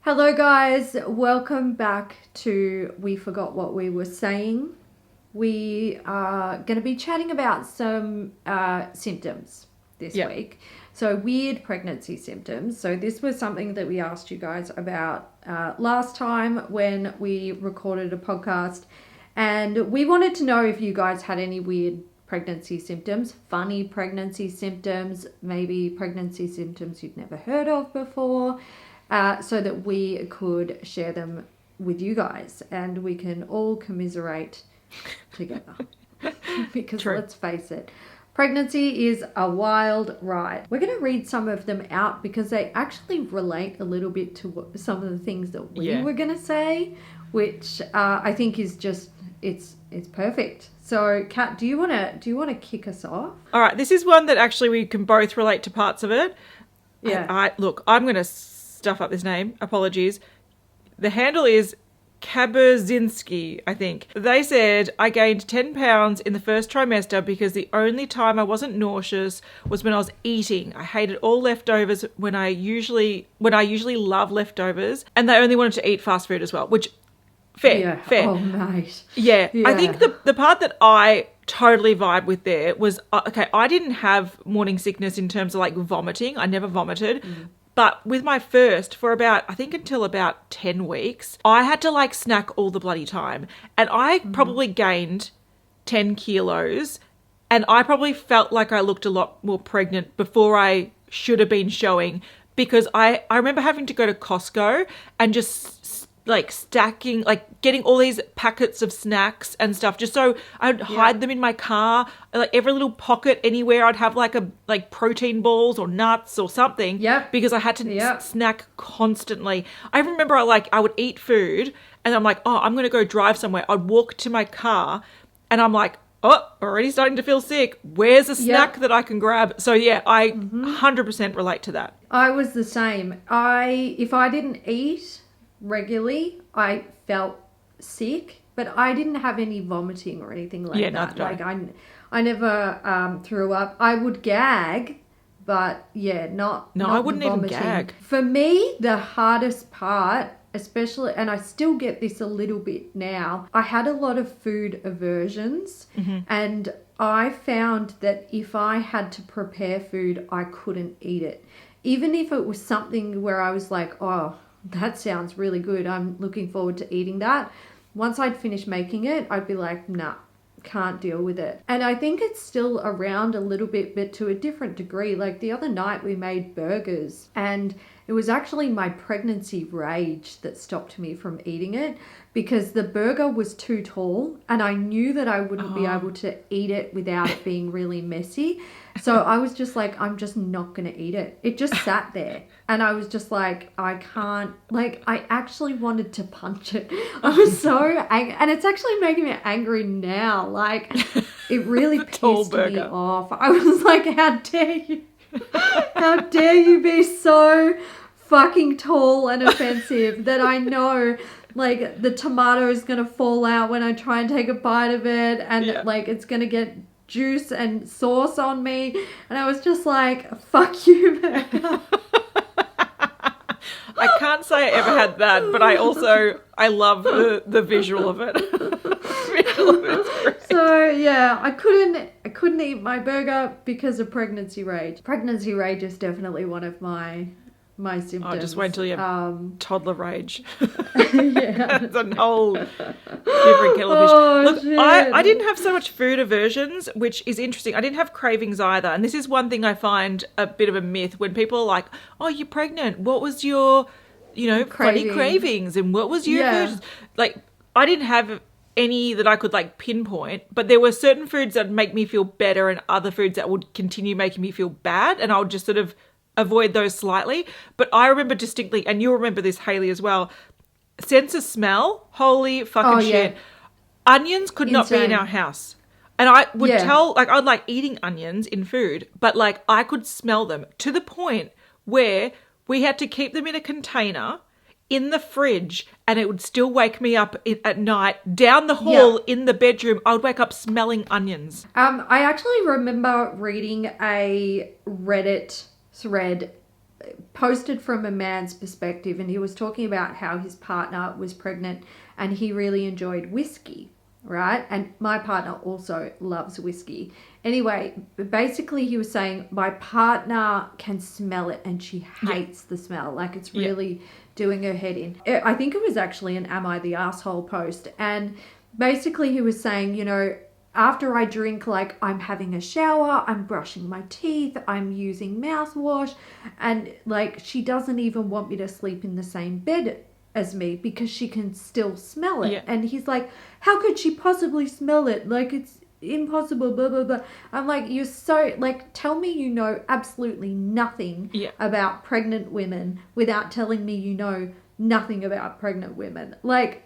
Hello guys, welcome back to We Forgot What We Were Saying. We are going to be chatting about some symptoms this week. So weird pregnancy symptoms. So this was something that we asked you guys about last time when we recorded a podcast. And we wanted to know if you guys had any weird pregnancy symptoms, funny pregnancy symptoms, maybe pregnancy symptoms you'd never heard of before. So that we could share them with you guys and we can all commiserate together. Because let's face it, pregnancy is a wild ride. We're going to read some of them out because they actually relate a little bit to some of the things that we were going to say, which I think is just, it's perfect. So, Kat, do you want to kick us off? All right, this is one that actually we can both relate to parts of it. Yeah. Look, I'm going to stuff up this name. Apologies. The handle is Kaberzinski, I think. They said, I gained 10 pounds in the first trimester because the only time I wasn't nauseous was when I was eating. I hated all leftovers when I usually love leftovers, and they only wanted to eat fast food as well, which fair. Oh, mate. Yeah. I think the part that I totally vibe with there was, okay, I didn't have morning sickness in terms of like vomiting. I never vomited. But with my first, for about, I think until about 10 weeks, I had to like snack all the bloody time. And I probably gained 10 kilos and I probably felt like I looked a lot more pregnant before I should have been showing, because I remember having to go to Costco and just like stacking, like getting all these packets of snacks and stuff just so I'd hide them in my car, like every little pocket anywhere I'd have like protein balls or nuts or something, because I had to snack constantly. I remember I would eat food and I'm like, oh, I'm going to go drive somewhere. I'd walk to my car and I'm like, oh, already starting to feel sick. Where's a snack that I can grab? So yeah, I 100% relate to that. I was the same. If I didn't eat regularly, I felt sick, but I didn't have any vomiting or anything like that. Like I never threw up. I would gag, but not I wouldn't vomiting. even gag. For me, the hardest part, especially, and I still get this a little bit now, I had a lot of food aversions, and I found that if I had to prepare food, I couldn't eat it. Even if it was something where I was like, oh, that sounds really good, I'm looking forward to eating that. Once I'd finished making it, I'd be like, nah, can't deal with it. And I think it's still around a little bit, but to a different degree. Like the other night we made burgers and it was actually my pregnancy rage that stopped me from eating it, because the burger was too tall and I knew that I wouldn't be able to eat it without it being really messy. So I was just like, I'm just not going to eat it. It just sat there. And I was just like, I can't, like, I actually wanted to punch it. I was so angry. And it's actually making me angry now. Like, it really pissed me off. I was like, how dare you? How dare you be so fucking tall and offensive that I know, like, the tomato is going to fall out when I try and take a bite of it. And, like, it's going to get juice and sauce on me. And I was just like, fuck you, man. I can't say I ever had that, but I love the visual of it. So yeah, I couldn't eat my burger because of pregnancy rage. Pregnancy rage is definitely one of my symptoms. Oh, just wait until you have toddler rage. Yeah. It's a whole different kettle of fish. Look, I didn't have so much food aversions, which is interesting. I didn't have cravings either. And this is one thing I find a bit of a myth when people are like, oh, you're pregnant. What was your, funny cravings? And what was your aversions? Like, I didn't have any that I could like pinpoint, but there were certain foods that make me feel better and other foods that would continue making me feel bad. And I would just sort of avoid those slightly. But I remember distinctly, and you'll remember this, Hayley, as well, sense of smell. Holy fucking shit. Onions could not be in our house. And I would tell, like, I'd like eating onions in food, but like I could smell them to the point where we had to keep them in a container in the fridge, and it would still wake me up at night down the hall in the bedroom. I would wake up smelling onions. I actually remember reading a Reddit thread posted from a man's perspective, and he was talking about how his partner was pregnant and he really enjoyed whiskey, right? And my partner also loves whiskey. Anyway, basically he was saying my partner can smell it and she hates the smell. Like it's really doing her head in. I think it was actually an Am I the Asshole post. And basically he was saying, you know, after I drink, like I'm having a shower, I'm brushing my teeth, I'm using mouthwash, and like she doesn't even want me to sleep in the same bed as me because she can still smell it. Yeah. And he's like, how could she possibly smell it? Like it's impossible, blah, blah, blah. I'm like, you're so, like, tell me you know absolutely nothing about pregnant women without telling me you know nothing about pregnant women. Like,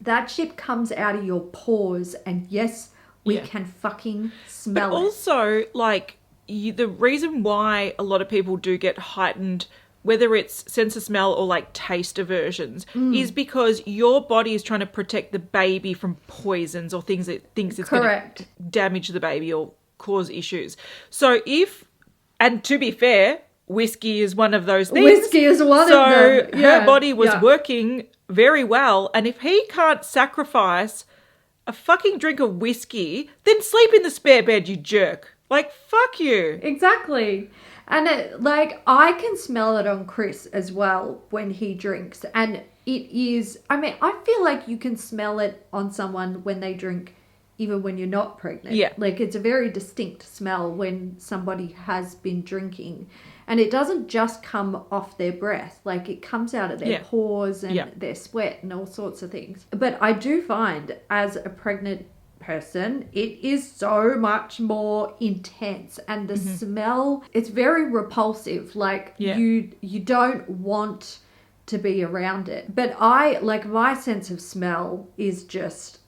that shit comes out of your pores, and yes, we can fucking smell but it. Also, like, the reason why a lot of people do get heightened, whether it's sense of smell or like taste aversions, is because your body is trying to protect the baby from poisons or things it thinks it's going to damage the baby or cause issues. So and to be fair, whiskey is one of those things. Whiskey is one of them. So her body was working very well, and if he can't sacrifice a fucking drink of whiskey, then sleep in the spare bed, you jerk. Like, fuck you. Exactly. And I can smell it on Chris as well when he drinks. And it is, I mean, I feel like you can smell it on someone when they drink, even when you're not pregnant. Yeah. Like, it's a very distinct smell when somebody has been drinking. And it doesn't just come off their breath. Like, it comes out of their pores and their sweat and all sorts of things. But I do find, as a pregnant person, it is so much more intense, and the smell, it's very repulsive. Like, you don't want to be around it. But my sense of smell is just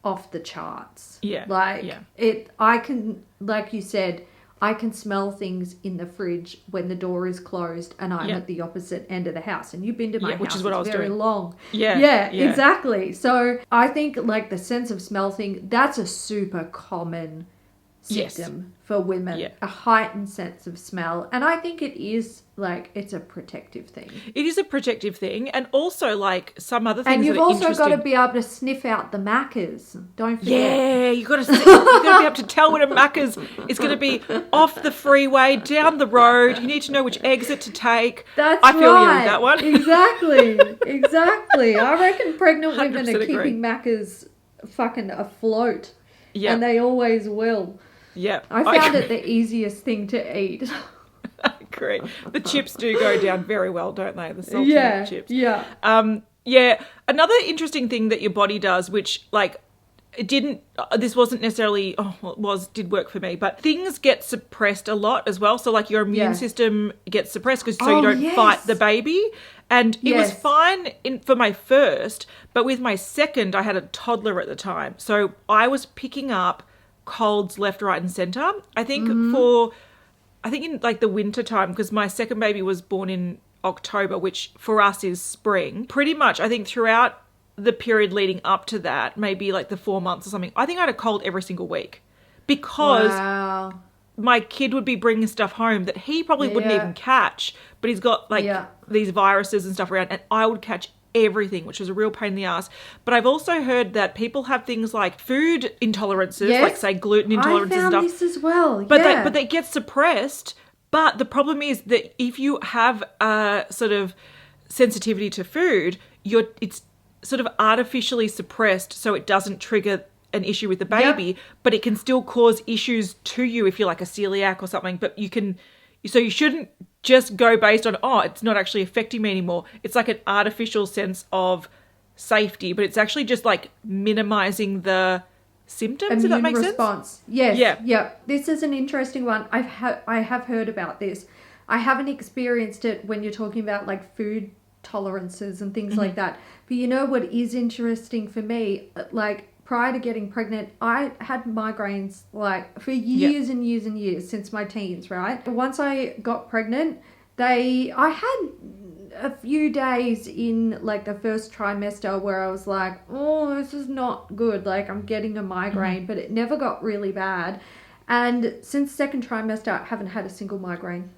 off the charts. I can, like you said, I can smell things in the fridge when the door is closed and I'm at the opposite end of the house. And you've been to my house, which is what I was very doing. long. Yeah, Exactly. So I think like the sense of smell thing, that's a super common symptom for women, a heightened sense of smell. And I think it is like, it's a protective thing. It is a protective thing. And also like some other things. And you've that are also got to be able to sniff out the Maccas. Don't forget. Yeah, you got to be able to tell when a Macca's is going to be off the freeway, down the road. You need to know which exit to take. I feel you with that one. Exactly. I reckon pregnant women are agree. keeping Maccas fucking afloat. Yeah. And they always will. Yeah. I found it the easiest thing to eat. I agree. The chips do go down very well, don't they? The salty chips. Yeah. Another interesting thing that your body does, which like it didn't, this wasn't necessarily, did work for me, but things get suppressed a lot as well. So like your immune system gets suppressed so you don't fight the baby. And it was fine for my first, but with my second, I had a toddler at the time. So I was picking up colds left, right and centre. I think in like the winter time, because my second baby was born in October, which for us is spring. Pretty much, I think throughout the period leading up to that, maybe like the 4 months or something, I think I had a cold every single week because my kid would be bringing stuff home that he probably wouldn't even catch, but he's got like these viruses and stuff around, and I would catch everything, which was a real pain in the ass. But I've also heard that people have things like food intolerances, like say gluten intolerances and stuff. I found this as well. But they get suppressed. But the problem is that if you have a sort of sensitivity to food, it's sort of artificially suppressed so it doesn't trigger an issue with the baby, but it can still cause issues to you if you're like a celiac or something. But you shouldn't just go based on, it's not actually affecting me anymore. It's like an artificial sense of safety, but it's actually just like minimizing the symptoms, if that makes response. sense. Yes. Yeah. This is an interesting one. I have heard about this. I haven't experienced it when you're talking about like food tolerances and things like that. But you know what is interesting for me? Like prior to getting pregnant, I had migraines like for years and years and years since my teens, right? Once I got pregnant, I had a few days in like the first trimester where I was like, oh, this is not good. Like I'm getting a migraine, but it never got really bad. And since second trimester, I haven't had a single migraine.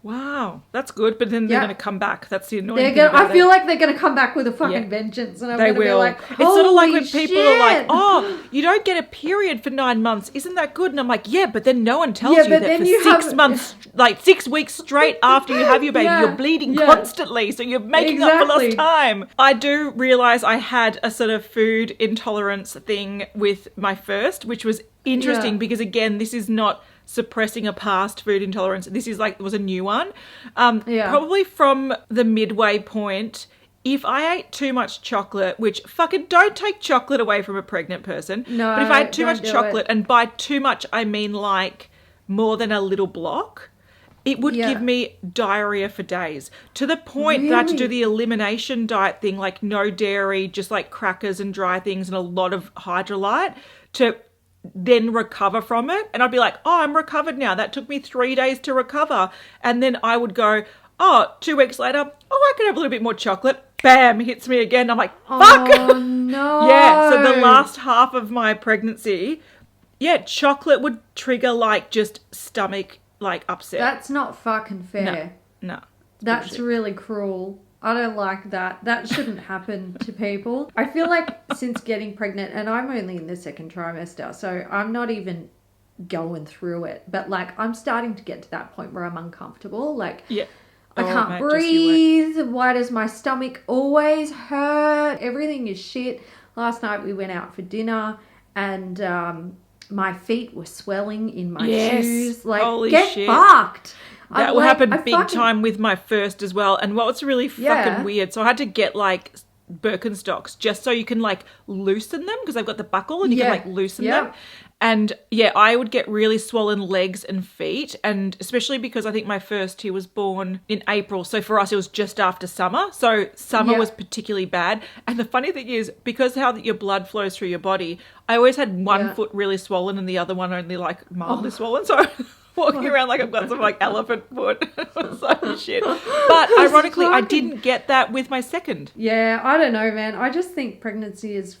Wow, that's good. But then they're going to come back. That's the annoying thing I feel like they're going to come back with a fucking vengeance, and I'm going to be like, it's sort of like when shit. people are like, "Oh, you don't get a period for 9 months. Isn't that good?" And I'm like, "Yeah, but then no one tells you that for 6 months, like 6 weeks straight after you have your baby, you're bleeding constantly, so you're making up for lost time." I do realize I had a sort of food intolerance thing with my first, which was interesting because again, this is not suppressing a past food intolerance. This is like, it was a new one. Probably from the midway point, if I ate too much chocolate, which fucking don't take chocolate away from a pregnant person. No, but if I ate too much chocolate, and by too much I mean like more than a little block, it would give me diarrhea for days, to the point that I had to do the elimination diet thing, like no dairy, just like crackers and dry things and a lot of Hydrolyte to then recover from it. And I'd be like, oh, I'm recovered now. That took me 3 days to recover. And then I would go, 2 weeks later, I could have a little bit more chocolate. Bam, hits me again. I'm like, fuck. Oh, no. Yeah, so the last half of my pregnancy, chocolate would trigger like just stomach like upset. That's not fucking fair. No. That's bullshit. really cruel. I don't like that. That shouldn't happen to people. I feel like since getting pregnant, and I'm only in the second trimester, so I'm not even going through it. But like, I'm starting to get to that point where I'm uncomfortable. Like, I can't breathe. Why does my stomach always hurt? Everything is shit. Last night we went out for dinner, and my feet were swelling in my shoes. Like, holy get shit. fucked. That will happen big time with my first as well. And what was really fucking weird, so I had to get like Birkenstocks just so you can like loosen them, because they've got the buckle and you can like loosen them. And I would get really swollen legs and feet, and especially because I think my first, he was born in April. So for us, it was just after summer. So summer was particularly bad. And the funny thing is, because how your blood flows through your body, I always had one foot really swollen and the other one only like mildly swollen. So walking around like I've got some like elephant foot. So shit. But ironically, I didn't get that with my second. Yeah, I don't know, man. I just think pregnancy is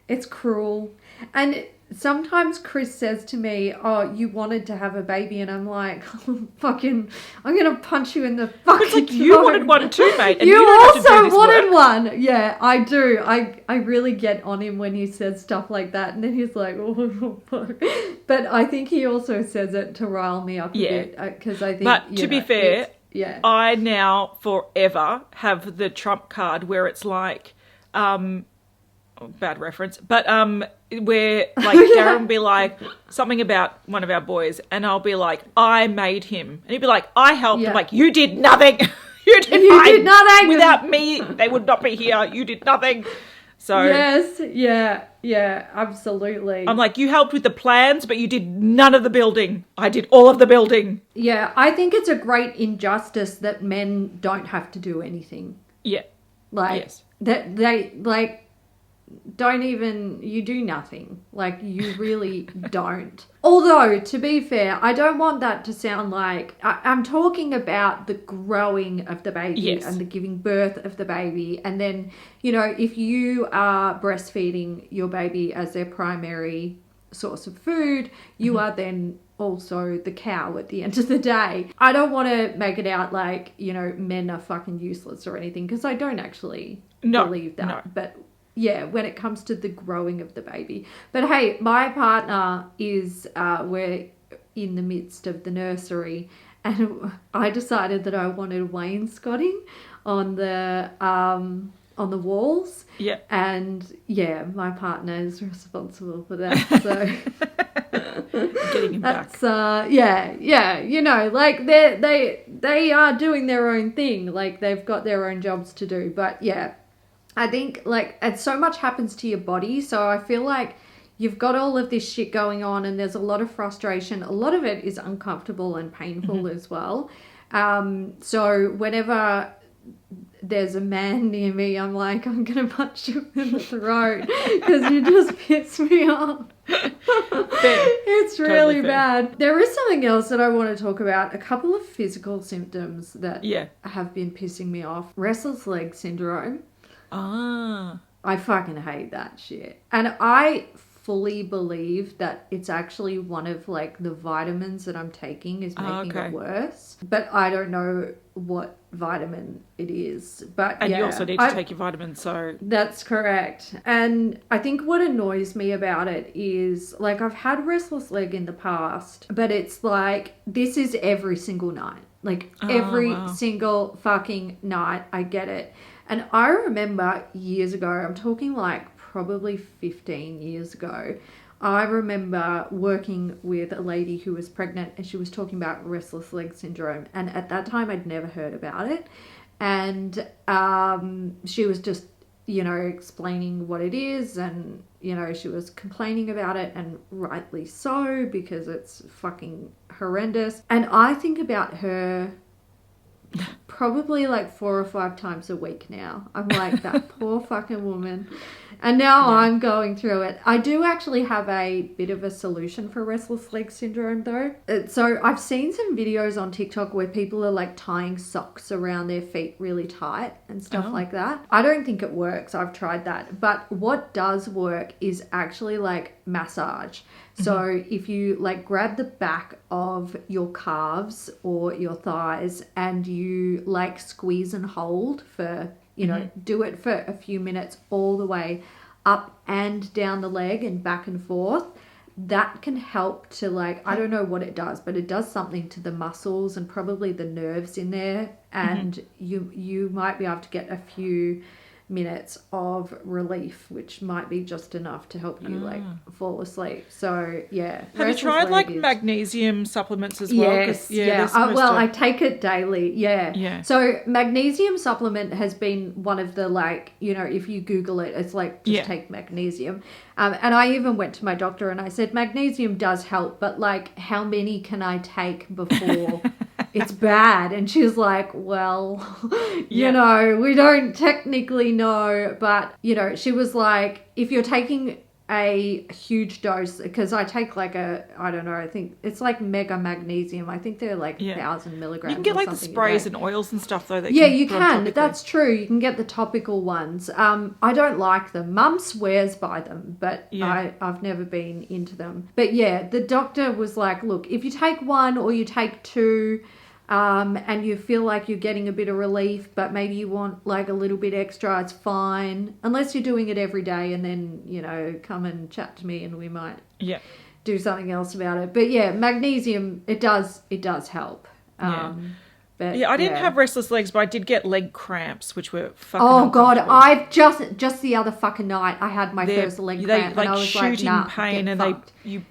it's cruel. And sometimes Chris says to me, oh, you wanted to have a baby. And I'm like, I'm going to punch you in the fucking It's like, throat. you wanted one too, mate. And you don't also have to do this wanted work. one. Yeah, I do. I really get on him when he says stuff like that. And then he's like, oh, fuck. But I think he also says it to rile me up a bit. Because I think, but to be fair, Yeah. I now forever have the trump card where it's like, bad reference, but where like Darren will be like something about one of our boys, and I'll be like, I made him, and he'd be like, I helped. Yeah. I'm like, you did nothing. you did nothing. Without me, they would not be here. You did nothing. So yes, yeah, absolutely. I'm like, you helped with the plans, but you did none of the building. I did all of the building. Yeah, I think it's a great injustice that men don't have to do anything. Yeah. Like, that they, like, don't even, you do nothing. Like, you really don't. Although, to be fair, I don't want that to sound like, I'm talking about the growing of the baby and the giving birth of the baby. And then, you know, if you are breastfeeding your baby as their primary source of food, you are then also the cow at the end of the day. I don't want to make it out like, you know, men are fucking useless or anything, because I don't actually believe that. No. But yeah, when it comes to the growing of the baby. But hey, my partner is, we're in the midst of the nursery, and I decided that I wanted wainscoting on the walls. Yeah. And yeah, my partner is responsible for that. So getting him back. Yeah, you know, like they are doing their own thing. Like, they've got their own jobs to do. But yeah, I think, like, and so much happens to your body. So I feel like you've got all of this shit going on, and there's a lot of frustration. A lot of it is uncomfortable and painful as well. So whenever there's a man near me, I'm like, I'm going to punch you in the throat because you just piss me off. It's really bad. There is something else that I want to talk about. A couple of physical symptoms that have been pissing me off. Restless leg syndrome. Ah. I fucking hate that shit. And I fully believe that it's actually one of like the vitamins that I'm taking is making it worse. But I don't know what vitamin it is. But and you also need to take your vitamins, so that's correct. And I think what annoys me about it is like I've had restless leg in the past, but it's like this is every single night. Like every single fucking night I get it. And I remember years ago, I'm talking like probably 15 years ago, I remember working with a lady who was pregnant and she was talking about restless leg syndrome. And at that time, I'd never heard about it. And she was just, you know, explaining what it is. And, you know, she was complaining about it, and rightly so, because it's fucking horrendous. And I think about her probably like 4 or 5 times a week now. I'm like, that poor fucking woman. And now I'm going through it. I do actually have a bit of a solution for restless leg syndrome though. So I've seen some videos on TikTok where people are like tying socks around their feet really tight and stuff like that. I don't think it works. I've tried that. But what does work is actually like massage. So if you like grab the back of your calves or your thighs and you like squeeze and hold for, you know, do it for a few minutes all the way up and down the leg and back and forth, that can help to like, I don't know what it does, but it does something to the muscles and probably the nerves in there. And you might be able to get a few minutes of relief, which might be just enough to help you like fall asleep. So yeah. Have you tried like magnesium supplements as well? Yes, well, I take it daily. Yeah. So magnesium supplement has been one of the like, you know, if you Google it, it's like just take magnesium. And I even went to my doctor and I said, magnesium does help, but like how many can I take before it's bad? And she's like, well, you know, we don't technically know, but you know, she was like, if you're taking a huge dose, because I take like I don't know, I think it's like mega magnesium. I think they're like 1,000 milligrams. You can get like the sprays and oils and stuff though. That you can. That's true. You can get the topical ones. I don't like them. Mum swears by them, but I've never been into them. But yeah, the doctor was like, look, if you take one or you take two, and you feel like you're getting a bit of relief, but maybe you want like a little bit extra, it's fine. Unless you're doing it every day and then, you know, come and chat to me and we might do something else about it. But yeah, magnesium, it does help. But, I didn't have restless legs, but I did get leg cramps, which were fucking I've just the other fucking night I had my first leg cramp, like and I was shooting like, nah, pain, and fucked. you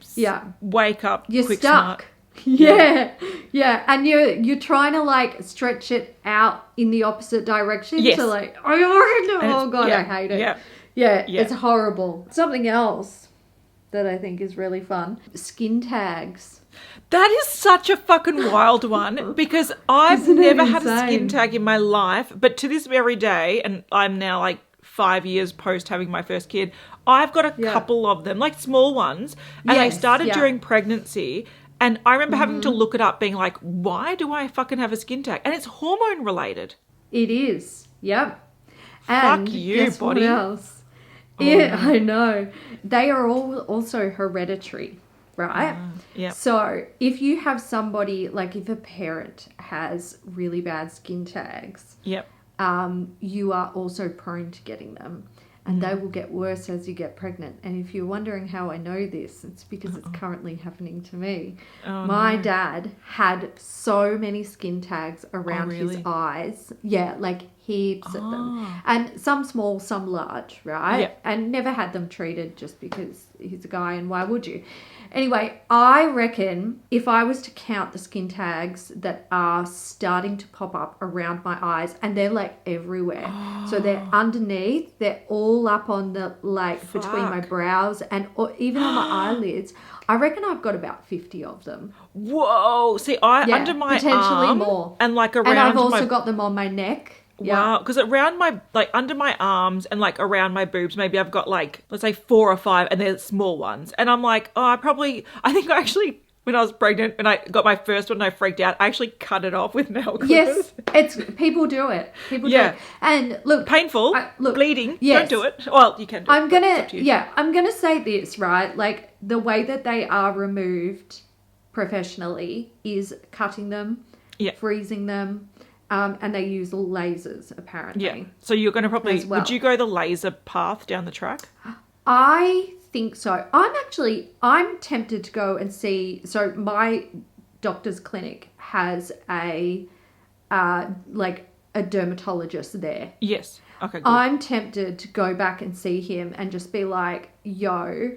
wake up, you're quick stuck. smart. Yeah, and you're trying to like stretch it out in the opposite direction. Yes. So like, oh god, I hate it. Yeah, it's horrible. Something else that I think is really fun: skin tags. That is such a fucking wild one, because I've never had a skin tag in my life, but to this very day, and I'm now like 5 years post having my first kid, I've got a couple of them, like small ones, and they started during pregnancy. And I remember having to look it up, being like, why do I fucking have a skin tag? And it's hormone related. It is. Yep. And fuck you, guess body. What else? I know. They are all also hereditary, right? So if you have somebody, like if a parent has really bad skin tags, you are also prone to getting them. And they will get worse as you get pregnant. And if you're wondering how I know this, it's because it's currently happening to me. My dad had so many skin tags around his eyes. Yeah, like heaps of them. And some small, some large, right? Yeah. And never had them treated just because he's a guy and why would you? Anyway, I reckon if I was to count the skin tags that are starting to pop up around my eyes, and they're like everywhere. So they're underneath, they're all up on the, like between my brows and or even on my eyelids. I reckon I've got about 50 of them. Whoa. See, under my potentially arm more. And like around and I've also got them on my neck. Wow, because around my, like under my arms and like around my boobs, maybe I've got like, let's say 4 or 5, and they're small ones. And I'm like, I think I actually when I was pregnant, when I got my first one and I freaked out, I actually cut it off with nail Yes, clippers. people do it. People do Yeah. it. And look, Painful, look, bleeding, yes. don't do it. Well, you can do it. I'm but it's up to you. I'm gonna say this, right? Like the way that they are removed professionally is cutting them, Yeah. freezing them, and they use lasers apparently. Yeah. So you're going to probably, As well. would you go the laser path down the track? I think so. I'm tempted to go and see. So my doctor's clinic has a dermatologist there. Yes. Okay, good. I'm tempted to go back and see him and just be like, yo,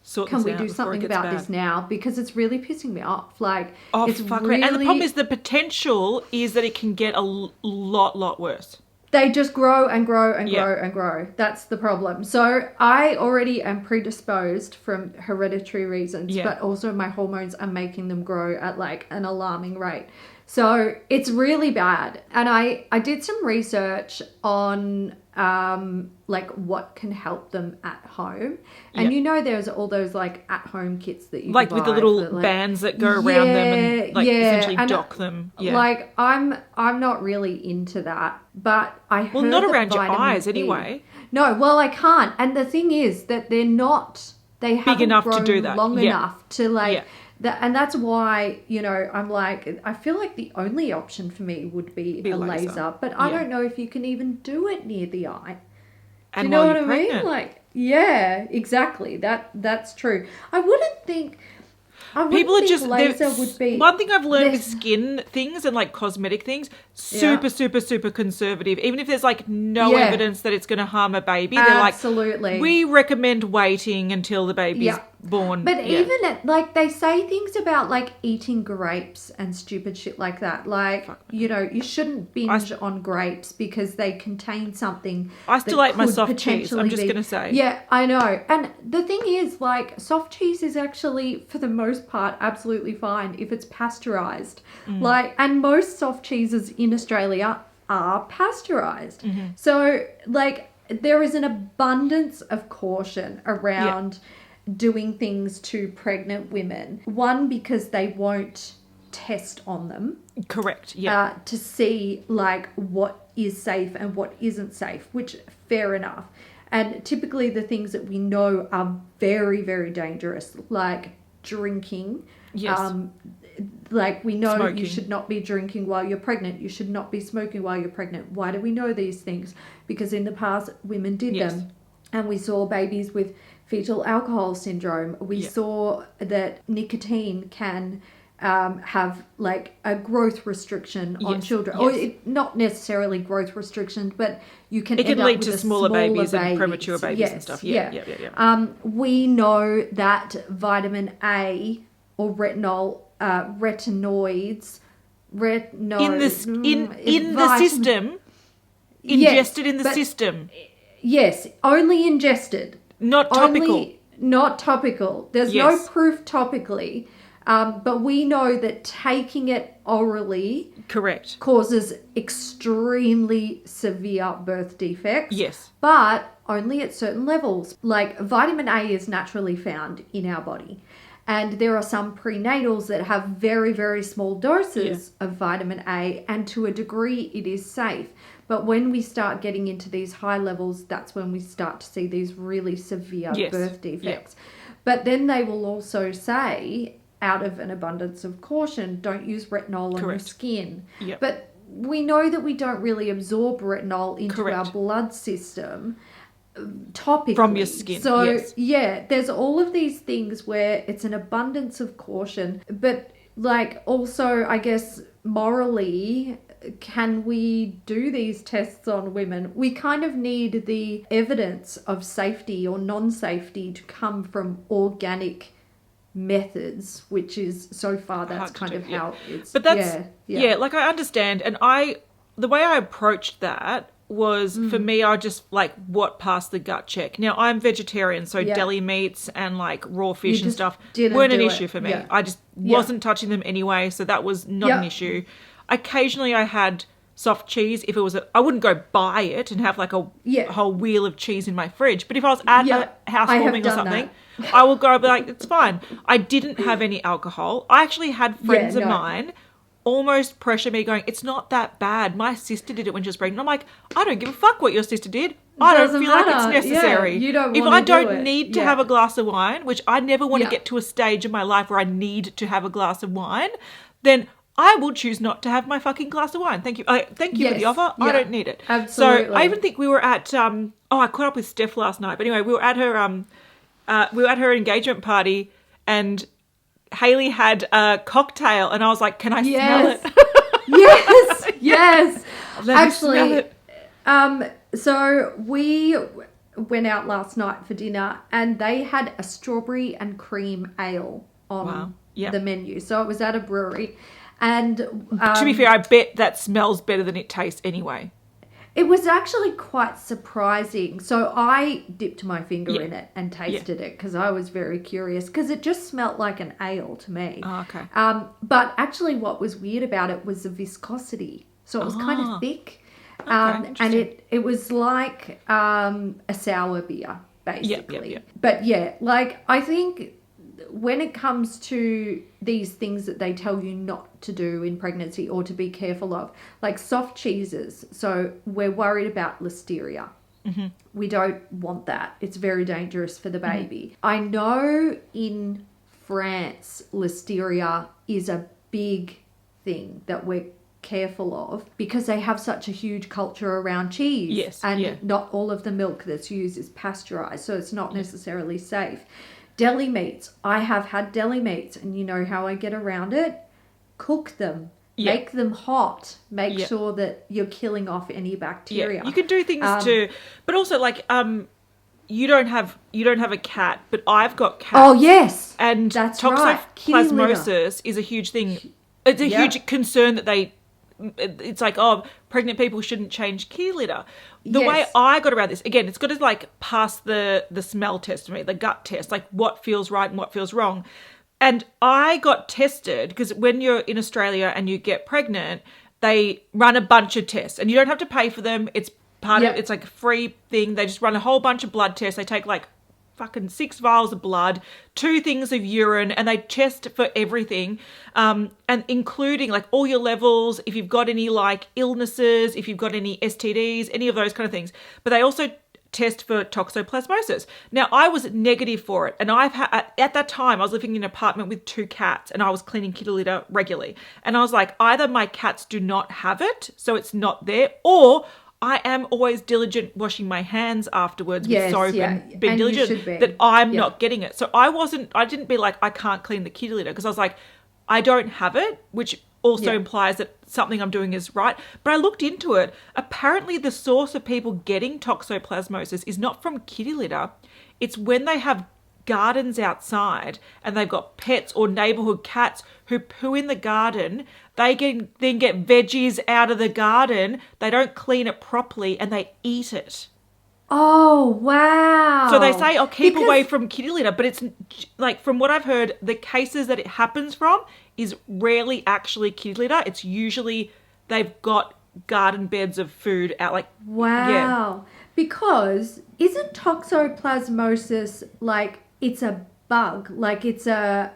Sort can this we out do before it something gets about bad. this now? Because it's really pissing me off. Like, Oh, it's fuck really... me. And the problem is the potential is that it can get a lot worse. They just grow and grow and Yeah. grow and grow. That's the problem. So I already am predisposed from hereditary reasons, Yeah. but also my hormones are making them grow at like an alarming rate. So it's really bad. And I did some research on like what can help them at home. And Yeah. you know there's all those like at home kits that you Like can with the buy little for, like, bands that go around them and like essentially and, dock them. Yeah. Like I'm not really into that, but I heard well, not that around your vitamin eyes E- anyway. No, well I can't. And the thing is that they haven't enough to grown do that. long Yeah. enough to like Yeah. and that's why, you know, I'm like, I feel like the only option for me would be a laser. But I Yeah. don't know if you can even do it near the eye. Do And you know while what I you're mean? pregnant. Like, yeah, exactly. That's true. I wouldn't think People are just laser would be one thing I've learned with there's- skin things and like cosmetic things, super conservative. Even if there's like no Yeah. evidence that it's going to harm a baby, they're Absolutely. like, we recommend waiting until the baby's Yeah. born. But Yeah. even like they say things about like eating grapes and stupid shit like that. Like, you know, you shouldn't binge on grapes because they contain something. I still that like my could soft cheese. I'm potentially just be- going to say. Yeah, I know. And the thing is, like, soft cheese is actually, for the most part, absolutely fine if it's pasteurized. Like, and most soft cheeses in Australia are pasteurized. So, like, there is an abundance of caution around doing things to pregnant women. One, because they won't test on them Correct. Yeah. to see like what is safe and what isn't safe, which fair enough. And typically the things that we know are very, very dangerous, like drinking. Yes. Like we know Smoking. you should not be drinking while you're pregnant. You should not be smoking while you're pregnant. Why do we know these things? Because in the past women did Yes. them. And we saw babies with fetal alcohol syndrome. We Yeah. saw that nicotine can have like a growth restriction on Yes, children. yes. Or not necessarily growth restriction, but you can It end can up lead with to a smaller babies and premature babies and Yes, stuff. Yeah. We know that vitamin A or retinoids, In the system, ingested in the but- system, Yes, only ingested. not topical. Only, not topical. There's Yes. no proof topically. But we know that taking it orally Correct. causes extremely severe birth defects. Yes. But only at certain levels. Like vitamin A is naturally found in our body. And there are some prenatals that have very, very small doses of vitamin A, and to a degree it is safe. But when we start getting into these high levels, that's when we start to see these really severe Yes. birth defects. But then they will also say, out of an abundance of caution, don't use retinol on your Correct. skin. Yep. But we know that we don't really absorb retinol into Correct. our blood system topically. From your skin, So, yes. yeah, there's all of these things where it's an abundance of caution. But, like, also, I guess, morally, can we do these tests on women? We kind of need the evidence of safety or non-safety to come from organic methods, which is so far that's Hard to kind do, of yeah. how it's But that's like I understand, and the way I approached that was for me, I just like what passed the gut check. Now I'm vegetarian, so Yeah. deli meats and like raw fish and just stuff didn't weren't an do it. issue for me. Yeah. I just Yeah. wasn't touching them anyway, so that was not an Yeah. issue. Occasionally I had soft cheese. If it was I wouldn't go buy it and have like a whole wheel of cheese in my fridge. But if I was at a housewarming or something, I will go be like, it's fine. I didn't have any alcohol. I actually had friends of mine almost pressure me going, it's not that bad. My sister did it when she was pregnant. I'm like, I don't give a fuck what your sister did. I don't feel like it's necessary. You don't if want I to don't need to have a glass of wine, which I never want to get to a stage in my life where I need to have a glass of wine, then I will choose not to have my fucking glass of wine. Thank you. Thank you for the offer. I don't need it. Absolutely. So I even think we were at I caught up with Steph last night. But anyway, we were at her engagement party, and Hayley had a cocktail, and I was like, can I smell it? yes. Actually, so we went out last night for dinner, and they had a strawberry and cream ale on the menu. So it was at a brewery. And to be fair, I bet that smells better than it tastes anyway. It was actually quite surprising. So I dipped my finger in it and tasted it because I was very curious, because it just smelt like an ale to me. Oh, okay. But actually what was weird about it was the viscosity. So it was kind of thick. And it was like a sour beer, basically. Yep. But yeah, like I think when it comes to these things that they tell you not to do in pregnancy or to be careful of, like soft cheeses. So we're worried about listeria. Mm-hmm. We don't want that. It's very dangerous for the baby. Mm-hmm. I know in France, listeria is a big thing that we're careful of because they have such a huge culture around cheese. Yes. And not all of the milk that's used is pasteurized, so it's not necessarily safe. Deli meats. I have had deli meats, and you know how I get around it? Cook them. Yep. Make them hot. Make sure that you're killing off any bacteria. Yeah. You can do things too, but also like you don't have a cat, but I've got cats. Oh yes, and that's toxoplasmosis is a huge thing. It's a huge concern that it's like, oh, pregnant people shouldn't change kitty litter. The way I got around this, again, it's got to like pass the smell test for me, the gut test, like what feels right and what feels wrong. And I got tested because when you're in Australia and you get pregnant, they run a bunch of tests and you don't have to pay for them. It's part of, it's like a free thing. They just run a whole bunch of blood tests. They take like fucking 6 vials of blood, 2 things of urine, and they test for everything, and including like all your levels, if you've got any like illnesses, if you've got any STDs, any of those kind of things. But they also test for toxoplasmosis. Now, I was negative for it, and I've had, at that time, I was living in an apartment with 2 cats, and I was cleaning kitty litter regularly. And I was like, either my cats do not have it, so it's not there, or I am always diligent washing my hands afterwards with soap and being diligent that I'm not getting it. So I didn't be like, I can't clean the kitty litter, because I was like, I don't have it, which also implies that something I'm doing is right. But I looked into it. Apparently the source of people getting toxoplasmosis is not from kitty litter. It's when they have gardens outside and they've got pets or neighborhood cats who poo in the garden. They then get veggies out of the garden. They don't clean it properly and they eat it. Oh, wow. So they say, keep away from kitty litter. But it's like, from what I've heard, the cases that it happens from is rarely actually kitty litter. It's usually they've got garden beds of food out. Like, wow. Yeah. Because isn't toxoplasmosis like, it's a bug, like it's a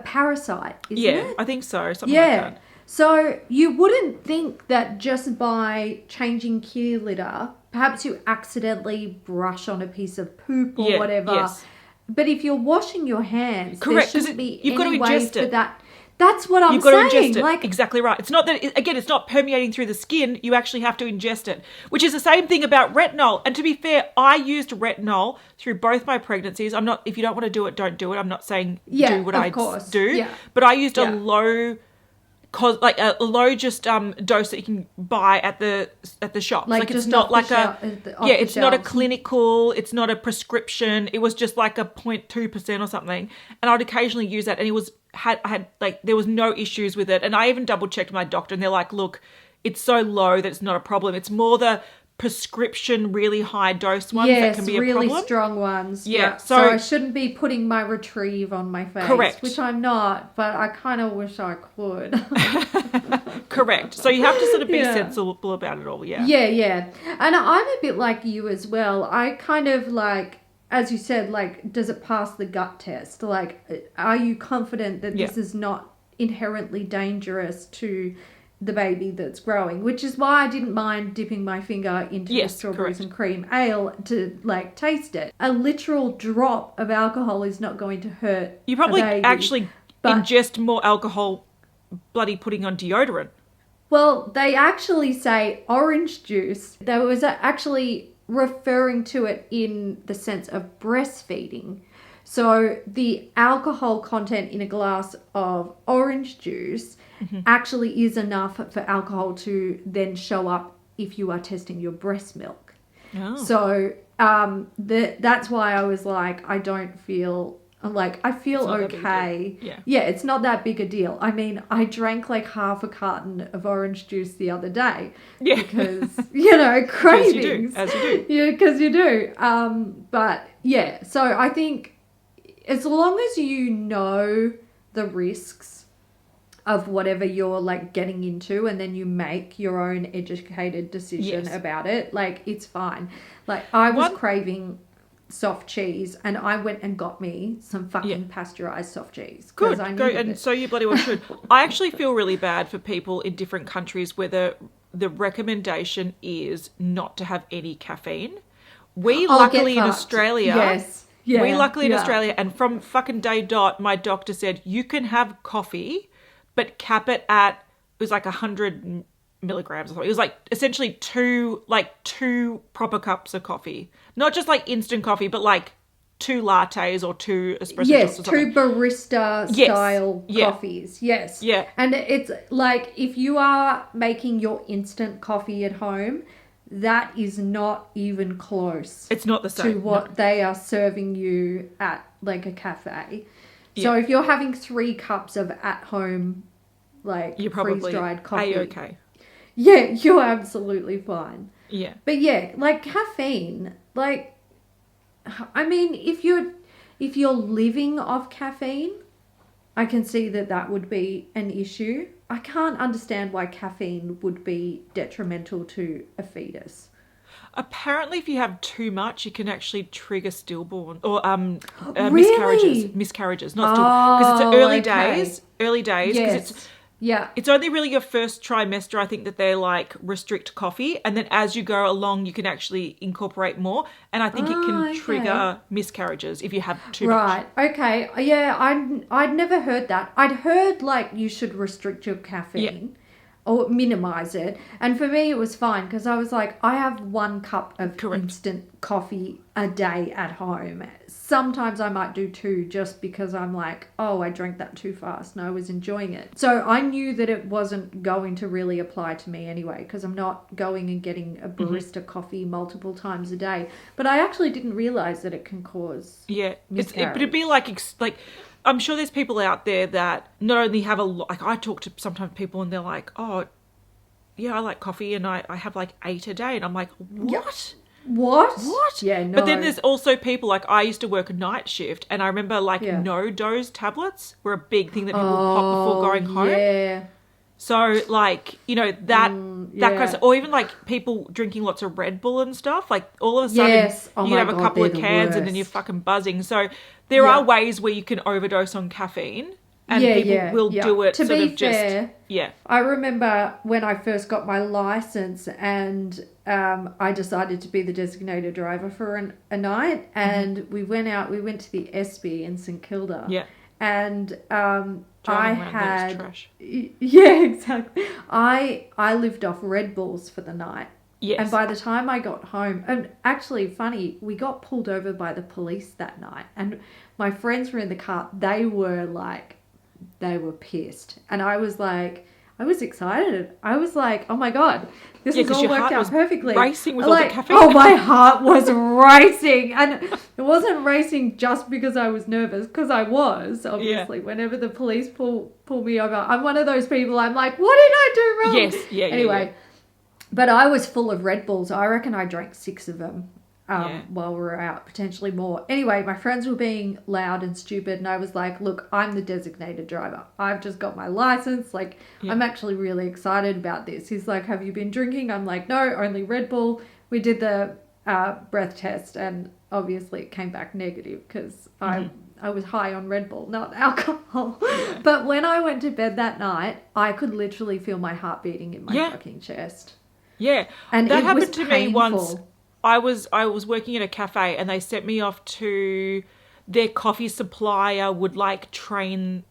parasite, isn't it? I think so. Something like that. So you wouldn't think that just by changing kitty litter, perhaps you accidentally brush on a piece of poop or whatever. Yes. But if you're washing your hands, correct, there shouldn't be you've any got to way ingest for it. that. That's what I'm You've got saying. to ingest it. Like, exactly right. It's not that, it's not permeating through the skin. You actually have to ingest it, which is the same thing about retinol. And to be fair, I used retinol through both my pregnancies. I'm not, if you don't want to do it, don't do it. I'm not saying do what I do. Yeah. But I used a low, dose that you can buy at the shop. Like it's not like it's not a clinical, it's not a prescription. It was just like a 0.2% or something. And I'd occasionally use that, and there was no issues with it. And I even double checked my doctor, and they're like, look, it's so low that it's not a problem. It's more the prescription, really high dose ones that can be a really problem. strong ones. Yeah. So I shouldn't be putting my Retrieve on my face. Correct. Which I'm not, but I kind of wish I could. Correct. So you have to sort of be sensible about it all. Yeah. Yeah. And I'm a bit like you as well. I kind of like, as you said, like, does it pass the gut test? Like, are you confident that this is not inherently dangerous to the baby that's growing? Which is why I didn't mind dipping my finger into the strawberries and cream ale to, like, taste it. A literal drop of alcohol is not going to hurt You probably a baby, actually ingest more alcohol bloody putting on deodorant. Well, they actually say orange juice. There was actually referring to it in the sense of breastfeeding. So the alcohol content in a glass of orange juice actually is enough for alcohol to then show up if you are testing your breast milk. Oh. So that's why I was like, I don't feel... Like, I feel okay. Yeah, it's not that big a deal. I mean, I drank like half a carton of orange juice the other day. Yeah. Because, cravings. As you do. Yeah, because you do. But, yeah, so I think as long as you know the risks of whatever you're, like, getting into and then you make your own educated decision about it, like, it's fine. Like, I was craving soft cheese and I went and got me some fucking pasteurized soft cheese. Good, I go, and so you bloody well should. I actually feel really bad for people in different countries where the recommendation is not to have any caffeine. We luckily in Australia, in Australia, and from fucking day dot, my doctor said you can have coffee, but cap it at, it was like 100 milligrams or something. It was like essentially two proper cups of coffee. Not just like instant coffee, but like 2 lattes or 2 espresso shots or something. 2 barista style coffees. Yes. Yeah. And it's like, if you are making your instant coffee at home, that is not even close. It's not the same. To what they are serving you at like a cafe. So if you're having 3 cups of at home, like, you're probably freeze-dried coffee. A-okay. Yeah, you're absolutely fine. Yeah. But yeah, like caffeine, like, I mean, if you're living off caffeine, I can see that would be an issue. I can't understand why caffeine would be detrimental to a fetus. Apparently, if you have too much, you can actually trigger stillborn or really? miscarriages, not stillborn, because it's early days, because it's. Yeah. It's only really your first trimester, I think, that they like restrict coffee. And then as you go along, you can actually incorporate more. And I think it can trigger miscarriages if you have too much. Right. Okay. Yeah, I'd never heard that. I'd heard like you should restrict your caffeine or minimize it. And for me, it was fine because I was like, I have 1 cup of instant coffee a day at home. Sometimes I might do 2 just because I'm like, oh, I drank that too fast and I was enjoying it. So I knew that it wasn't going to really apply to me anyway because I'm not going and getting a barista coffee multiple times a day. But I actually didn't realize that it can cause miscarriage. But it'd be like I'm sure there's people out there that not only have a lot, like I talk to sometimes people and they're like, oh, yeah, I like coffee and I have like 8 a day. And I'm like, what? Yep. What? Yeah, no. But then there's also people, like I used to work a night shift and I remember like no-dose tablets were a big thing that people would pop before going home. Yeah. So like, that kind of stuff, or even like people drinking lots of Red Bull and stuff, like all of a sudden you have a couple of cans and then you're fucking buzzing. So there are ways where you can overdose on caffeine. And people will do it to sort be of just... fair, I remember when I first got my license and I decided to be the designated driver for a night. And we went to the SB in St Kilda. Yeah. And I had... Trash. Yeah, exactly. I lived off Red Bulls for the night. Yes. And by the time I got home, and actually funny, we got pulled over by the police that night. And my friends were in the car. They were pissed. And I was like, I was excited. I was like, oh my God, this has all worked out perfectly. Racing with all the caffeine. Oh, my heart was racing. And it wasn't racing just because I was nervous, because I was, obviously. Whenever the police pull me over, I'm one of those people, I'm like, what did I do wrong? Yes, Anyway. But I was full of Red Bulls. I reckon I drank 6 of them Yeah. while we were out, potentially more. Anyway, my friends were being loud and stupid, and I was like, look, I'm the designated driver. I've just got my license. Like, I'm actually really excited about this. He's like, have you been drinking? I'm like, no, only Red Bull. We did the breath test, and obviously it came back negative because I was high on Red Bull, not alcohol. But when I went to bed that night, I could literally feel my heart beating in my fucking chest. Yeah. And that it happened was to painful. me once. I was working at a cafe and they sent me off to their coffee supplier would like train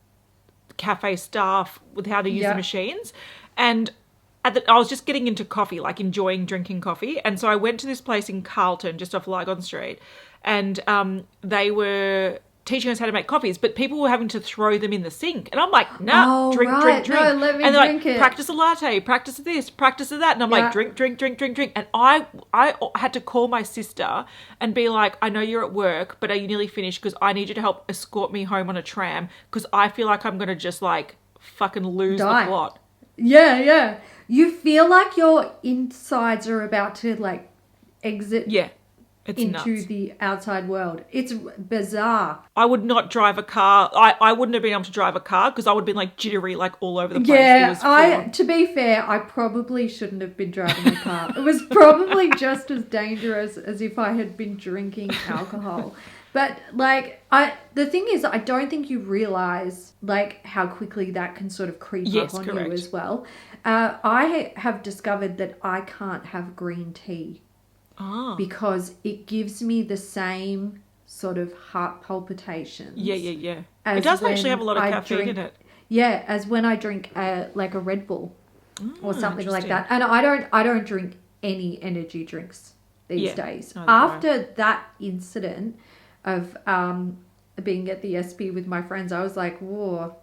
cafe staff with how to use the machines. And I was just getting into coffee, like enjoying drinking coffee. And so I went to this place in Carlton, just off Lygon Street. And they were teaching us how to make coffees, but people were having to throw them in the sink. And I'm like, nah, drink. No, let me and they're drink like, it. practice a latte, practice this, practice that. And I'm like, drink. And I had to call my sister and be like, I know you're at work, but are you nearly finished? Because I need you to help escort me home on a tram because I feel like I'm going to just like fucking lose the plot. Yeah. You feel like your insides are about to like exit It's into nuts. the outside world. It's bizarre. I would not drive a car. I wouldn't have been able to drive a car because I would have been like jittery, like all over the place. Yeah, to be fair, I probably shouldn't have been driving a car. It was probably just as dangerous as if I had been drinking alcohol. But like, the thing is, I don't think you realize like how quickly that can sort of creep up on you as well. I have discovered that I can't have green tea. Because it gives me the same sort of heart palpitations. Yeah. It does actually have a lot of caffeine in it. Yeah, as when I drink like a Red Bull or something like that. And I don't drink any energy drinks these days. After that incident of being at the SP with my friends, I was like, whoa,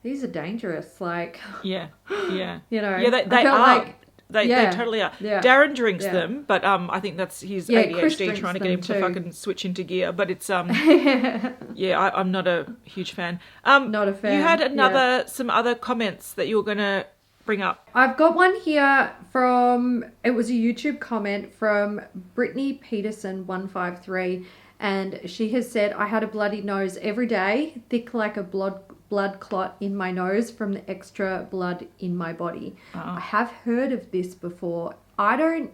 these are dangerous. Like, yeah. You know, yeah, they are. Like, they totally are. Yeah. Darren drinks them, but I think that's his ADHD trying to get him too. to fucking switch into gear. But it's I'm not a huge fan. Not a fan. You had some other comments that you were gonna bring up. I've got one here it was a YouTube comment from Brittany Peterson 153, and she has said, I had a bloody nose every day, thick like a blood clot in my nose from the extra blood in my body. I have heard of this before. I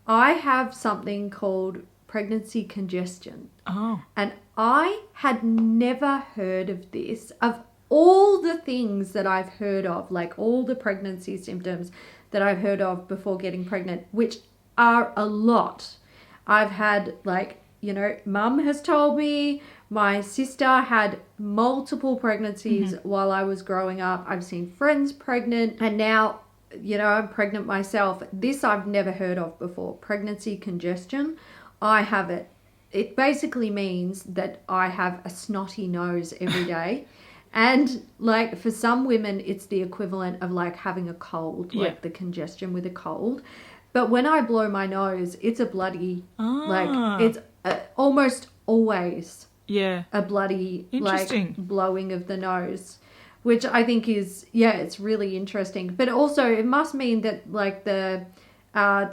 have something called pregnancy congestion. And I had never heard of this. Of all the things that I've heard of, like all the pregnancy symptoms that I've heard of before getting pregnant, which are a lot. I've had like, you know, mum has told me, my sister had multiple pregnancies while I was growing up. I've seen friends pregnant, and now, you know, I'm pregnant myself. This I've never heard of before. Pregnancy congestion. I have it. It basically means that I have a snotty nose every day. And like for some women, it's the equivalent of like having a cold, like the congestion with a cold. But when I blow my nose, it's a bloody, like it's almost always a bloody like blowing of the nose, which I think is it's really interesting. But also it must mean that like the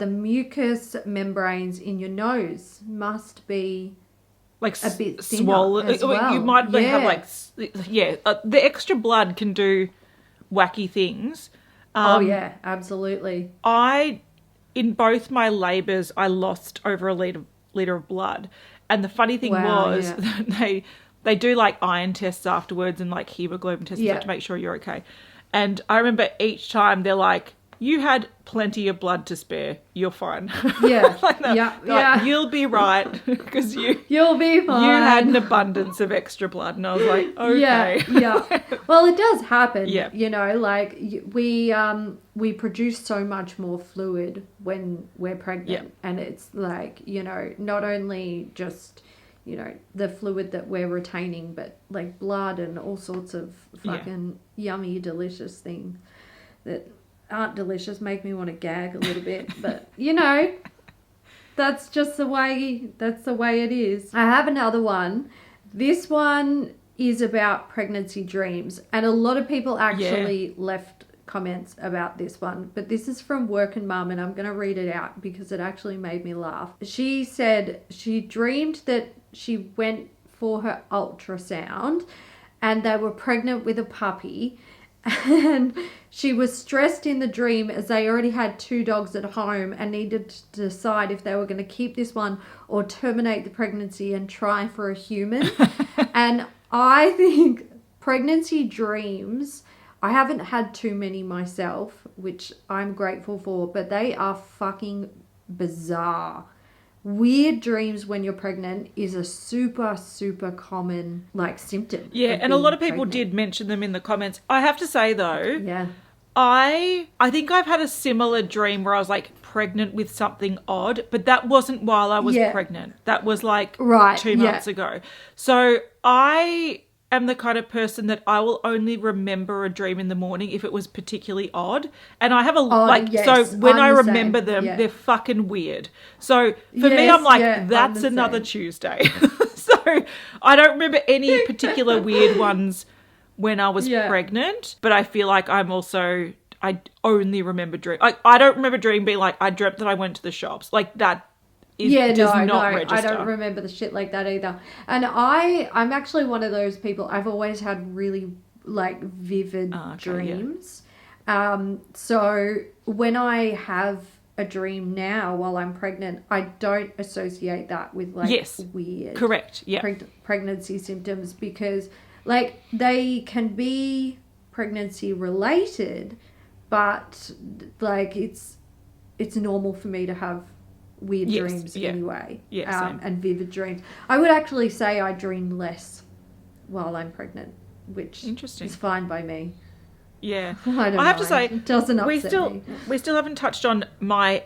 mucous membranes in your nose must be like a bit swollen as well. You might have like the extra blood can do wacky things. Absolutely. In both my labours, I lost over a litre of blood. And the funny thing was that they do like iron tests afterwards and like hemoglobin tests to make sure you're okay. And I remember each time they're like, you had plenty of blood to spare. You're fine. Yeah. Like, you'll be right because you'll be fine. You had an abundance of extra blood. And I was like, okay. Yeah. Well, it does happen. Yeah. You know, like we produce so much more fluid when we're pregnant. And it's like, you know, not only just, you know, the fluid that we're retaining, but like blood and all sorts of fucking yummy, delicious things that aren't delicious, make me want to gag a little bit, but you know, that's the way it is. I have another one. This one is about pregnancy dreams, and a lot of people actually left comments about this one, but this is from Workin' Mum, and I'm going to read it out because it actually made me laugh. She said she dreamed that she went for her ultrasound and they were pregnant with a puppy, and she was stressed in the dream as they already had 2 dogs at home and needed to decide if they were going to keep this one or terminate the pregnancy and try for a human. And I think pregnancy dreams, I haven't had too many myself, which I'm grateful for, but they are fucking bizarre. Weird dreams when you're pregnant is a super, super common symptom. Yeah, and a lot of people did mention them in the comments. I have to say though, yeah, I think I've had a similar dream where I was pregnant with something odd, but that wasn't while I was pregnant. That was 2 months ago. So I am the kind of person that I will only remember a dream in the morning if it was particularly odd. And I have so when I remember them, they're fucking weird. So for me, I'm that's another Tuesday. So I don't remember any particular weird ones when I was pregnant, but I feel like I only remember dream. I don't remember dream being I dreamt that I went to the shops. That does not register. I don't remember the shit like that either. And I'm actually one of those people. I've always had really vivid dreams. Yeah. So when I have a dream now while I'm pregnant, I don't associate that with weird pregnancy symptoms, because they can be pregnancy related, but it's normal for me to have weird dreams anyway. And vivid dreams. I would actually say I dream less while I'm pregnant, which is fine by me. Yeah. I have to say, it doesn't upset me. We still haven't touched on my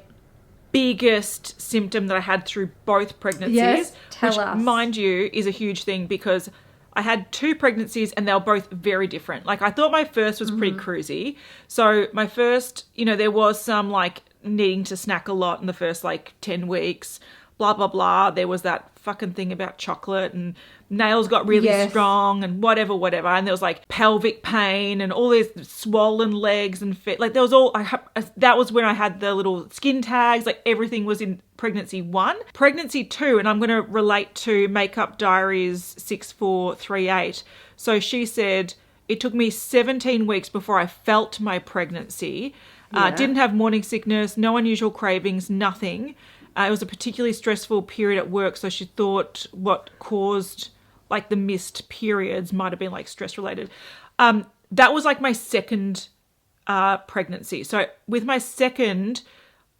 biggest symptom that I had through both pregnancies. Yes, tell us. Mind you, is a huge thing because I had 2 pregnancies and they were both very different. I thought my first was pretty cruisy. So my first, there was some needing to snack a lot in the first 10 weeks, blah, blah, blah. There was that fucking thing about chocolate and nails got really strong and whatever. And there was pelvic pain and all these swollen legs and fit. There was all, that was when I had the little skin tags. Everything was in pregnancy 1. Pregnancy 2, and I'm going to relate to Makeup Diaries 6438. So she said, it took me 17 weeks before I felt my pregnancy. Didn't have morning sickness, no unusual cravings, nothing. It was a particularly stressful period at work, so she thought what caused the missed periods might have been stress related. That was my second pregnancy. So with my second,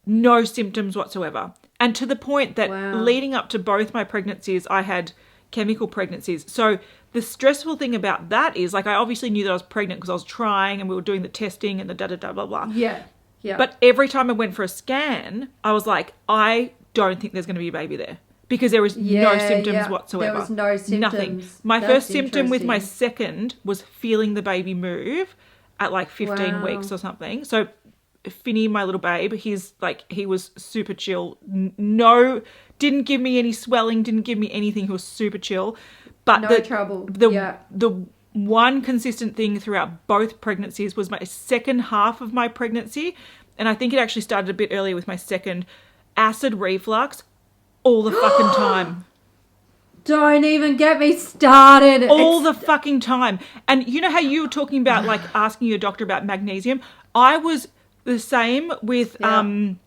no symptoms whatsoever. And to the point that leading up to both my pregnancies, I had chemical pregnancies. So the stressful thing about that is I obviously knew that I was pregnant because I was trying and we were doing the testing and the da-da-da blah blah. Yeah. Yeah. But every time I went for a scan, I was I don't think there's going to be a baby there because there was no symptoms whatsoever. There was no symptoms. Nothing. My first symptom with my second was feeling the baby move at 15 weeks or something. So Finny, my little babe, he's he was super chill. No, didn't give me any swelling, didn't give me anything. He was super chill. But no trouble. The one consistent thing throughout both pregnancies was my second half of my pregnancy, and I think it actually started a bit earlier with my second, acid reflux all the fucking time. Don't even get me started. All the fucking time. And you know how you were talking about asking your doctor about magnesium? I was the same with Gaviscon.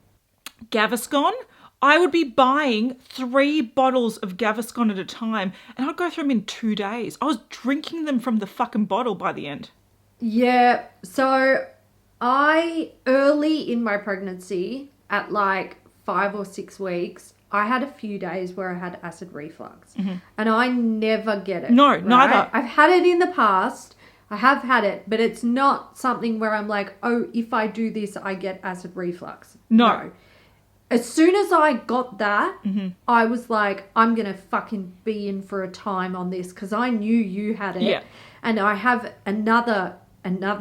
I would be buying 3 bottles of Gaviscon at a time and I'd go through them in 2 days. I was drinking them from the fucking bottle by the end. Yeah. So early in my pregnancy at 5 or 6 weeks, I had a few days where I had acid reflux and I never get it. No, neither. I've had it in the past. I have had it, but it's not something where I'm oh, if I do this, I get acid reflux. No. As soon as I got that, I was I'm going to fucking be in for a time on this because I knew you had it. Yeah. And I have another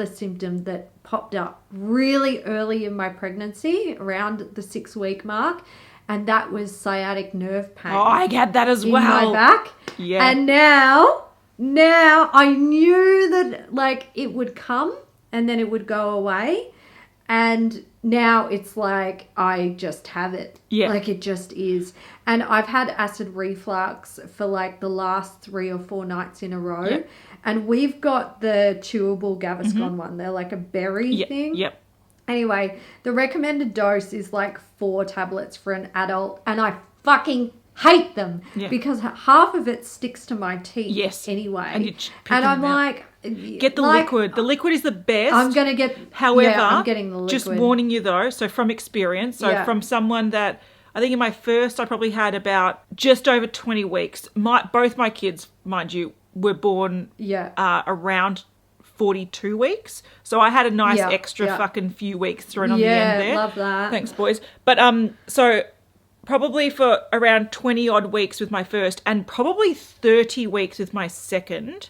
symptom that popped up really early in my pregnancy, around the 6-week mark, and that was sciatic nerve pain. Oh, I had that as well. In my back. Yeah. And now I knew that it would come and then it would go away. And now it's like I just have it. Yeah. Like it just is. And I've had acid reflux for like the last 3 or 4 nights in a row. Yep. And we've got the chewable Gaviscon one. They're like a berry thing. Yep. Anyway, the recommended dose is like 4 tablets for an adult. And I fucking hate them because half of it sticks to my teeth anyway. And I'm like... Get the liquid. The liquid is the best. I'm going to get... However, I'm getting the liquid. Just warning you though, so from experience, from someone that... I think in my first, I probably had about just over 20 weeks. Both my kids, mind you, were born around 42 weeks. So I had a nice extra fucking few weeks thrown on the end there. Yeah, love that. Thanks, boys. But so probably for around 20 odd weeks with my first and probably 30 weeks with my second,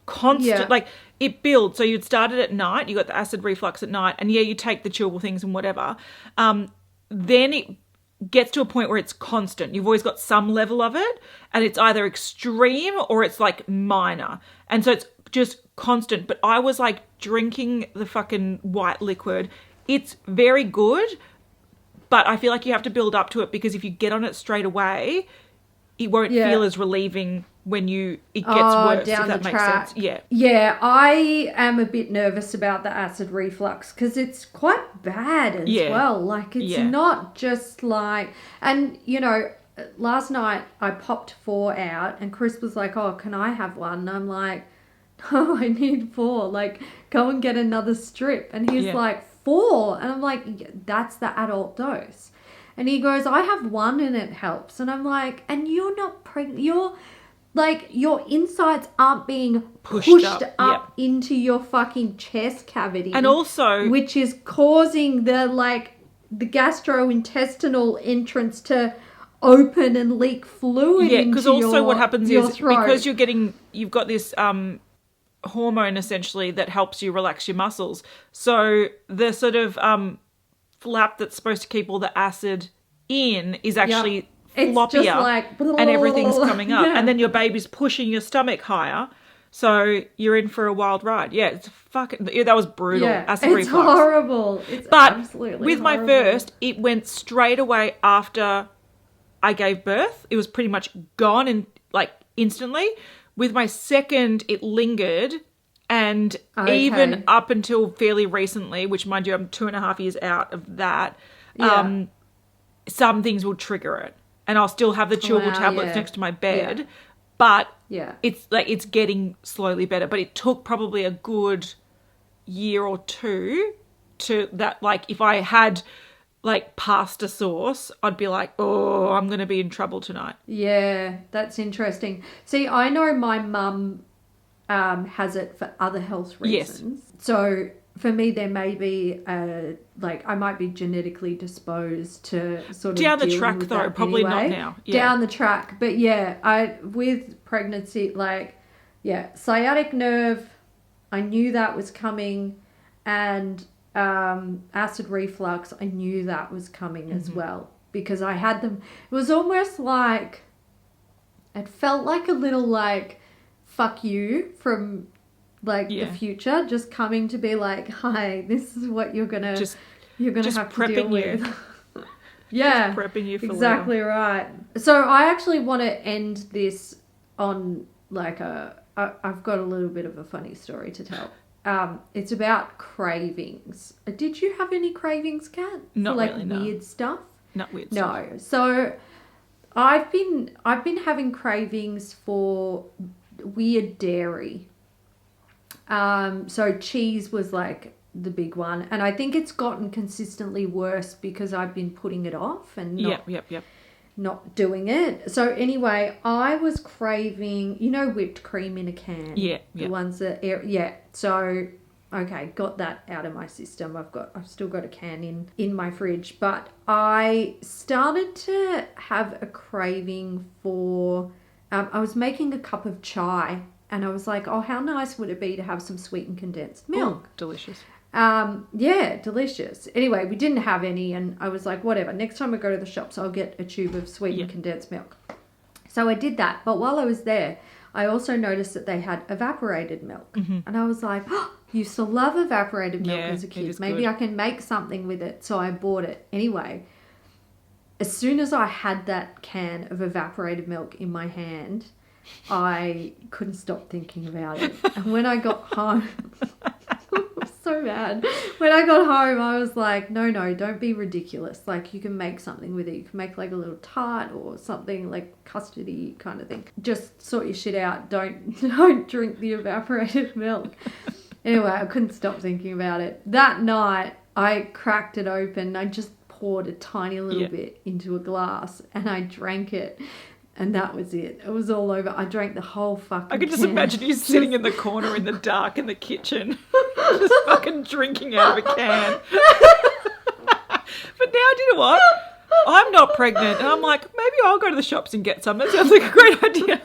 constant, like it builds. So you'd start it at night, you got the acid reflux at night, and you take the chewable things and whatever. Then it gets to a point where it's constant. You've always got some level of it, and it's either extreme or it's like minor. And so it's just constant. But I was like drinking the fucking white liquid. It's very good, but I feel like you have to build up to it, because if you get on it straight away, it won't feel as relieving when it gets worse, down if that the makes track. sense. Yeah. Yeah, I am a bit nervous about the acid reflux because it's quite bad as well. Like, it's not just like... And, you know, last night I popped 4 out and Chris was like, oh, can I have one? And I'm like, no, I need 4. Like, go and get another strip. And he's like, 4? And I'm like, that's the adult dose. And he goes, I have 1 and it helps. And I'm like, and you're not pregnant. You're... Like, your insides aren't being pushed up into your fucking chest cavity. And also... Which is causing the gastrointestinal entrance to open and leak fluid into because also what happens is, throat. because you've got this hormone, essentially, that helps you relax your muscles. So the sort of flap that's supposed to keep all the acid in is actually... It's floppier, just like... and everything's coming up. And then your baby's pushing your stomach higher. So you're in for a wild ride. Yeah, it's fucking... Yeah, that was brutal. Acid reflux. It's horrible. It's absolutely with horrible. my first, it went straight away after I gave birth. It was pretty much gone and like instantly. With my second, it lingered. And even up until fairly recently, which mind you, I'm 2.5 years out of that, some things will trigger it. And I'll still have the chewable tablets next to my bed. But it's like it's getting slowly better. But it took probably a good year or 2 to that. Like, if I had like pasta sauce, I'd be like, oh, I'm going to be in trouble tonight. Yeah, that's interesting. See, I know my mum has it for other health reasons. Yes. So for me, there may be I might be genetically disposed to sort of down the deal track with though, that probably anyway. not now. Yeah. Down the track, but with pregnancy, sciatic nerve, I knew that was coming, and acid reflux, I knew that was coming as well, because I had them. It was almost like, it felt like a little like fuck you from the future, just coming to be like, hi, this is what you're gonna have to deal with. Just prepping you for exactly real. Right. So I actually want to end this on I've got a little bit of a funny story to tell. It's about cravings. Did you have any cravings, Kat? Not for, really, no. Weird stuff? Not weird stuff. No. So I've been having cravings for weird dairy. So cheese was like the big one, and I think it's gotten consistently worse because I've been putting it off and not doing it. So anyway, I was craving, whipped cream in a can. The ones that So okay, got that out of my system. I've still got a can in my fridge, but I started to have a craving for. I was making a cup of chai. And I was like, oh, how nice would it be to have some sweetened condensed milk? Oh, delicious. Delicious. Anyway, we didn't have any, and I was like, whatever. Next time I go to the shops, I'll get a tube of sweetened condensed milk. So I did that. But while I was there, I also noticed that they had evaporated milk. And I was like, oh, used to love evaporated milk as a kid. Maybe I can make something with it. So I bought it. Anyway, as soon as I had that can of evaporated milk in my hand, I couldn't stop thinking about it. And when I got home, it was so bad. When I got home, I was like, no, don't be ridiculous. Like, you can make something with it. You can make like a little tart or something like custardy kind of thing. Just sort your shit out. Don't drink the evaporated milk. Anyway, I couldn't stop thinking about it. That night, I cracked it open. I just poured a tiny little bit into a glass and I drank it. And that was it. It was all over. I drank the whole fucking I can just can. imagine you sitting in the corner in the dark in the kitchen, just fucking drinking out of a can. But now, do you know what? I'm not pregnant. And I'm like, maybe I'll go to the shops and get some. That sounds like a great idea.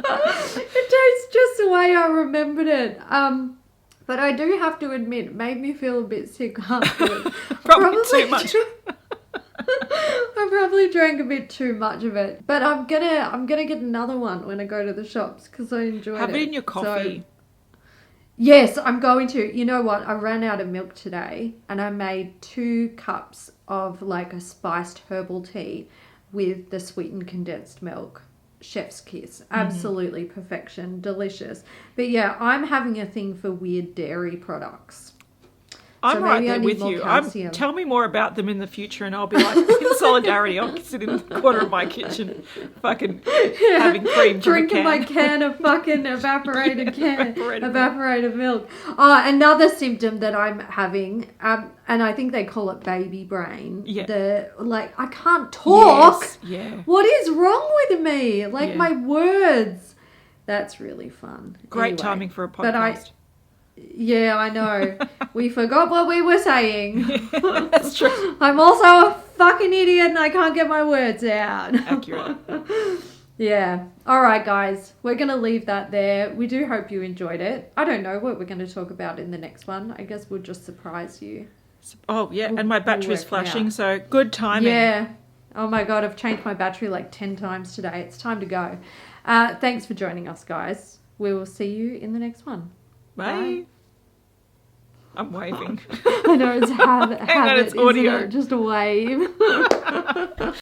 It tastes just the way I remembered it. But I do have to admit, it made me feel a bit sick afterwards. Probably too much. I probably drank a bit too much of it, but I'm gonna get another one when I go to the shops because I enjoyed it. Have it in your coffee. So, yes, I'm going to. You know what? I ran out of milk today, and I made 2 cups of like a spiced herbal tea with the sweetened condensed milk. Chef's kiss. Absolutely perfection. Delicious. But yeah, I'm having a thing for weird dairy products. I'm right there with you. Tell me more about them in the future and I'll be like, in solidarity, I'll sit in the corner of my kitchen fucking having cream from drinking my can of fucking evaporated milk. Oh, another symptom that I'm having, and I think they call it baby brain. Yeah. I can't talk. Yes. Yeah. What is wrong with me? Like my words. That's really fun. Great timing for a podcast. Yeah, I know. We forgot what we were saying. That's true. I'm also a fucking idiot and I can't get my words out. Accurate. Yeah. All right, guys. We're going to leave that there. We do hope you enjoyed it. I don't know what we're going to talk about in the next one. I guess we'll just surprise you. Oh, yeah. And my battery's flashing, so good timing. Yeah. Oh, my God. I've changed my battery like 10 times today. It's time to go. Thanks for joining us, guys. We will see you in the next one. Bye. I'm waving. I know, it's habit, it's audio. isn't it? Just a wave.